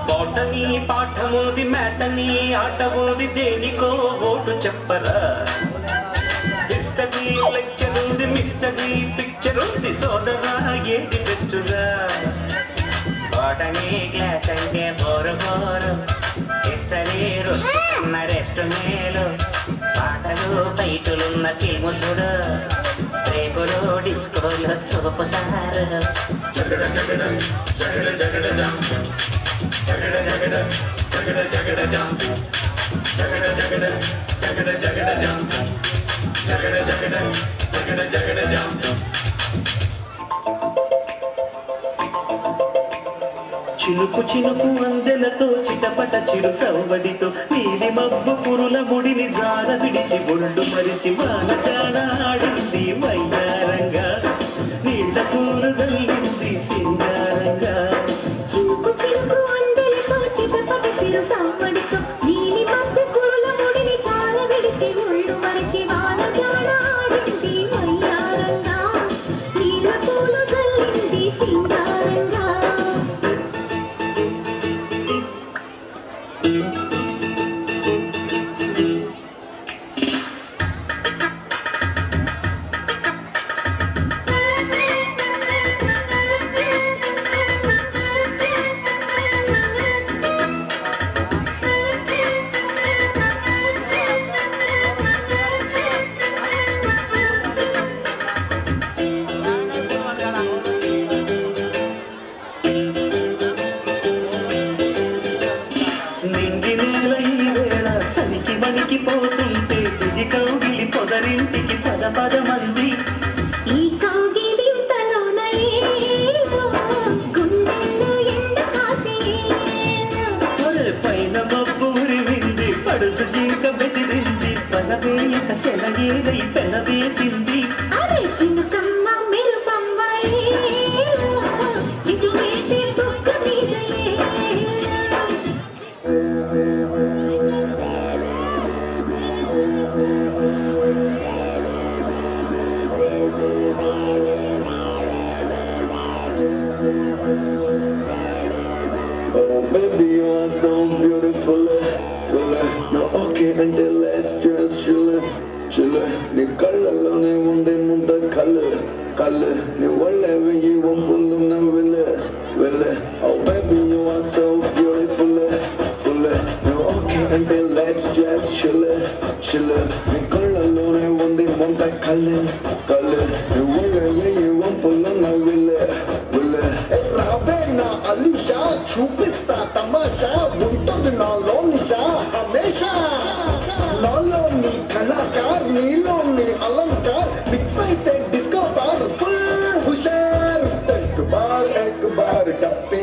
Botany పాఠముది matinee ఆటముది దేనికో vote చెప్పరా history lecture ఉంది మిస్టరీ పిక్చర్ ఉంది సోదరా ఏది బెస్టురా బోటనీ క్లాస్ అంటే బోరు బోరు హిస్టరీ రుస్తున్న రెస్ట్ మేలు పాటలు బయటలున్న ఫిల్ము చూడు రేపులు డిస్కోలో చూపుతారు జగడ జగడ జగడ జగడ జం జగడ జగడ జగడ జగడ జం జగడ జగడ జగడ జగడ జం జగడ జగడ జగడ జగడ జం చినుకు చినుకు అందెలతో చిటపట చిరు సవ్వడితో నీలి మబ్బు పురుల ముడిని జార విడిచి ఒళ్ళు మరిచి వాన చాల ఆడింది వయ్యారంగా నీళ్ళ పూలు జల్లింది సింగారంగా చినుకు చినుకు అందెలతో చిటపట చిరు సవ్వడితో నీలి మబ్బు పురుల ముడిని జార విడిచి ఒళ్ళు మరిచి వాన చాల ఆడింది వయ్యారంగా నీళ్ళ పూలు జల్లింది సింగారంగా పోతుంటే దిగి కౌగిలి పొదరింటికి పద పద మంది ఈ కౌగిలింతలోన ఏదో గుండెల్లో ఎండ కాసేనా పైన మబ్బు ఉరివింది పడుచు జీక బెదిరింది పదవేయక సెలయేదై పెనవేసింది అరే చినుకమ్మ మెరుపమ్మ ఏలో చిగురేటి బుగ్గ మీద Oh baby, you are so beautiful, full. No okay until let's just chill, chill. నీ కళ్ళలోనే ఉంది ముంద కళ్ళు నీ ఒళ్ళేవి ఈ వంపులు నవ్విలే వెళ్ళే. Oh baby, you are so beautiful, full. No okay until let's just chill, chill. నీ కళ్ళలోనే ఉంది ముంద కళ్ళు నీ ఒళ్ళేవి ఈ వంపులు నవ్విలే వెళ్ళే. రావే నా అలీషా చూపిస్తా తమాషా ఉంటుంది నాలో నిషా హమేషా నాలో నీ కళాకార్ నీలో నీ అలంకార్ మిక్స్ అయితే డిస్కో బార్ ఫుల్ హుషార్ ఎక్ బార్ టప్పే